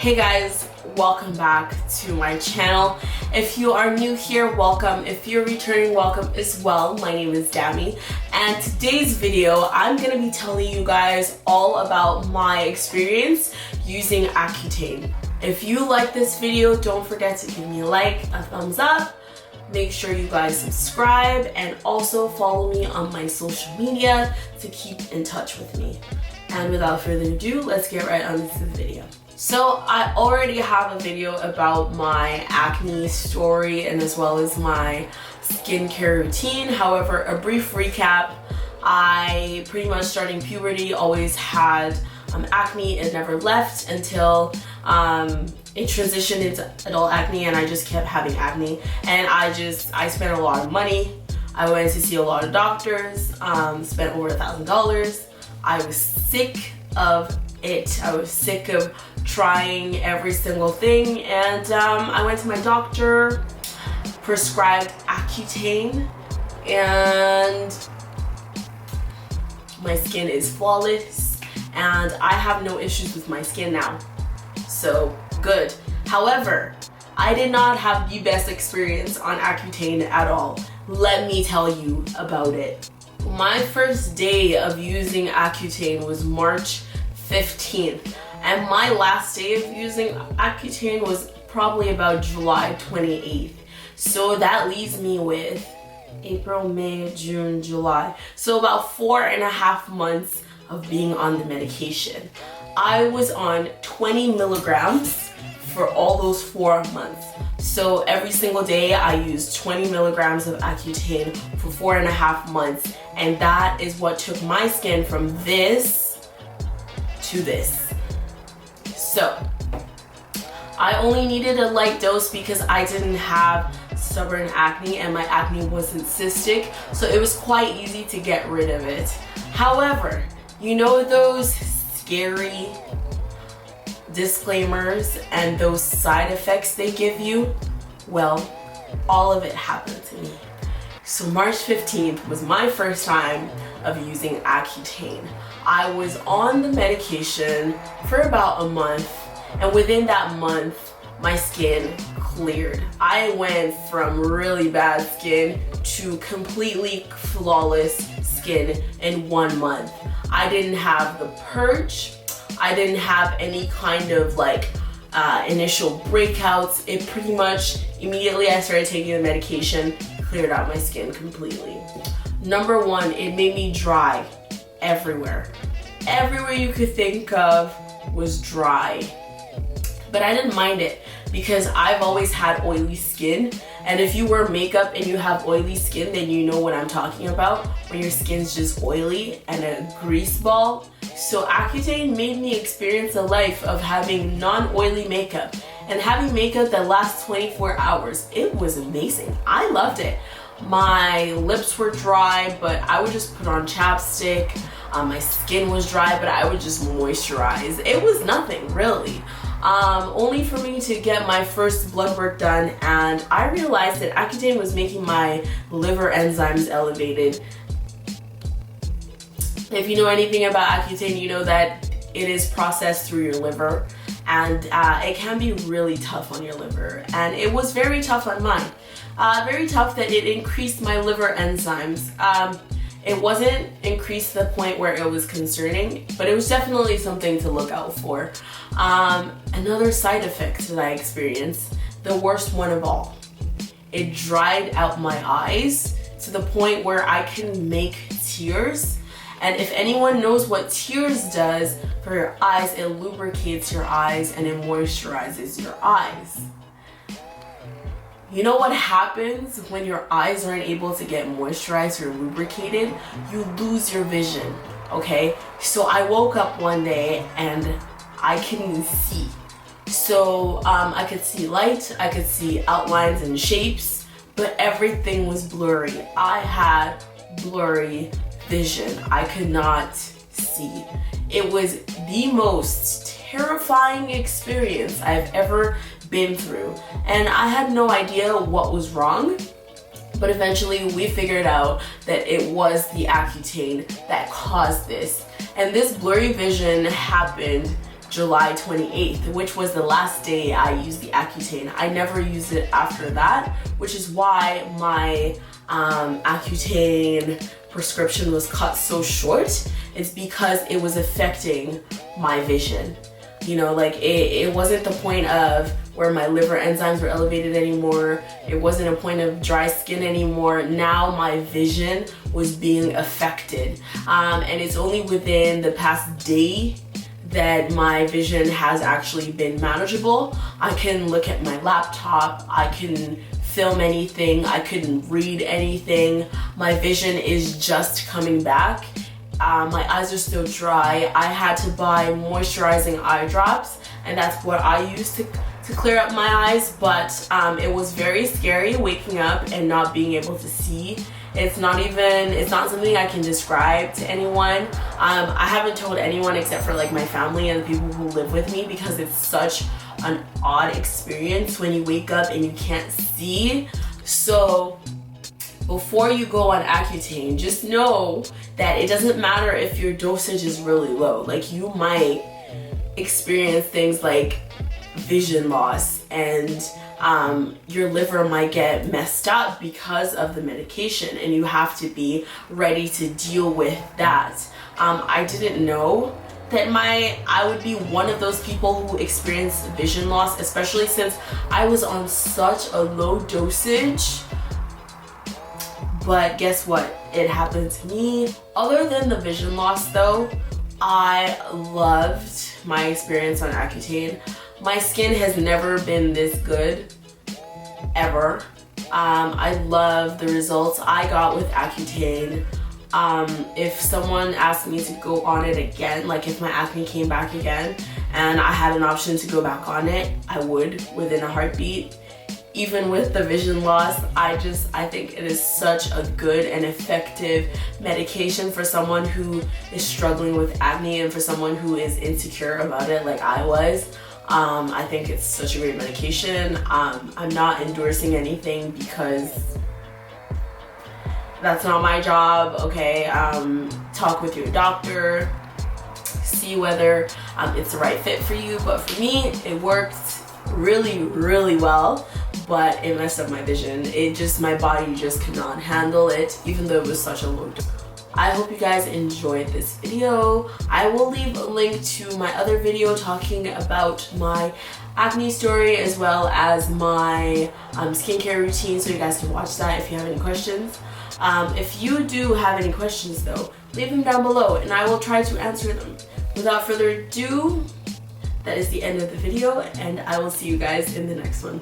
Hey guys, welcome back to my channel. If you are new here, welcome. If you're returning, welcome as well. My name is Dami, and today's video I'm gonna be telling you guys all about my experience using Accutane. If you like this video, don't forget to give me a like, a thumbs up. Make sure you guys subscribe and also follow me on my social media to keep in touch with me. And without further ado, let's get right on to the video. So I already have a video about my acne story and as well as my skincare routine. However, a brief recap, I pretty much starting puberty always had acne. It never left until it transitioned into adult acne, and I just kept having acne, and I spent a lot of money. I went to see a lot of doctors, spent over $1,000. I was sick of it. I was sick of trying every single thing, and I went to my doctor, prescribed Accutane, and my skin is flawless and I have no issues with my skin now. So good. However, I did not have the best experience on Accutane at all. Let me tell you about it. My first day of using Accutane was March 15th, and my last day of using Accutane was probably about July 28th. So that leaves me with April, May, June, July. So about 4.5 months of being on the medication. I was on 20 milligrams for all those 4 months. So every single day I used 20 milligrams of Accutane for 4.5 months, and that is what took my skin from this to this. So I only needed a light dose because I didn't have stubborn acne and my acne wasn't cystic, so it was quite easy to get rid of it. However, you know those scary disclaimers and those side effects they give you? Well, all of it happened to me. So March 15th was my first time of using Accutane. I was on the medication for about a month, and within that month, my skin cleared. I went from really bad skin to completely flawless skin in 1 month. I didn't have the purge. I didn't have any kind of initial breakouts. It pretty much, immediately I started taking the medication, cleared out my skin completely. Number one, it made me dry everywhere. Everywhere you could think of was dry. But I didn't mind it because I've always had oily skin, and if you wear makeup and you have oily skin, then you know what I'm talking about, when your skin's just oily and a grease ball. So Accutane made me experience a life of having non-oily makeup and having makeup that lasts 24 hours. It was amazing. I loved it. My lips were dry, but I would just put on chapstick. My skin was dry, but I would just moisturize. It was nothing really. Only for me to get my first blood work done, and I realized that Accutane was making my liver enzymes elevated. If you know anything about Accutane, you know that it is processed through your liver, and it can be really tough on your liver, and it was very tough on mine. Very tough that it increased my liver enzymes. It wasn't increased to the point where it was concerning, but it was definitely something to look out for. Another side effect that I experienced, the worst one of all, it dried out my eyes to the point where I can make tears. And if anyone knows what tears does for your eyes, it lubricates your eyes and it moisturizes your eyes. You know what happens when your eyes aren't able to get moisturized or lubricated? You lose your vision, okay? So I woke up one day and I couldn't see. So I could see light, I could see outlines and shapes, but everything was blurry. I had blurry vision. I could not see. It was the most terrifying experience I've ever been through, and I had no idea what was wrong, but eventually we figured out that it was the Accutane that caused this. And this blurry vision happened July 28th, which was the last day I used the Accutane. I never used it after that, which is why my Accutane prescription was cut so short. It's because it was affecting my vision. You know, like it wasn't the point of where my liver enzymes were elevated anymore. It wasn't a point of dry skin anymore. Now my vision was being affected. And it's only within the past day that my vision has actually been manageable. I can look at my laptop, I can film anything, I couldn't read anything. My vision is just coming back. My eyes are still dry. I had to buy moisturizing eye drops, and that's what I used to clear up my eyes, but it was very scary waking up and not being able to see. It's not something I can describe to anyone. I haven't told anyone except for like my family and the people who live with me, because it's such an odd experience when you wake up and you can't see. So before you go on Accutane, just know that it doesn't matter if your dosage is really low. Like, you might experience things like vision loss, and your liver might get messed up because of the medication, and you have to be ready to deal with that. I didn't know that I would be one of those people who experience vision loss, especially since I was on such a low dosage. But guess what? It happened to me. Other than the vision loss though, I loved my experience on Accutane. My skin has never been this good, ever. I love the results I got with Accutane. If someone asked me to go on it again, like if my acne came back again and I had an option to go back on it, I would within a heartbeat. Even with the vision loss, I think it is such a good and effective medication for someone who is struggling with acne and for someone who is insecure about it like I was. I think it's such a great medication. I'm not endorsing anything because that's not my job, okay? Talk with your doctor, see whether it's the right fit for you, but for me, it worked really, really well, but it messed up my vision. My body just could not handle it, even though it was such a low dose. I hope you guys enjoyed this video. I will leave a link to my other video talking about my acne story as well as my skincare routine, so you guys can watch that if you have any questions. If you do have any questions though, leave them down below and I will try to answer them. Without further ado, that is the end of the video, and I will see you guys in the next one.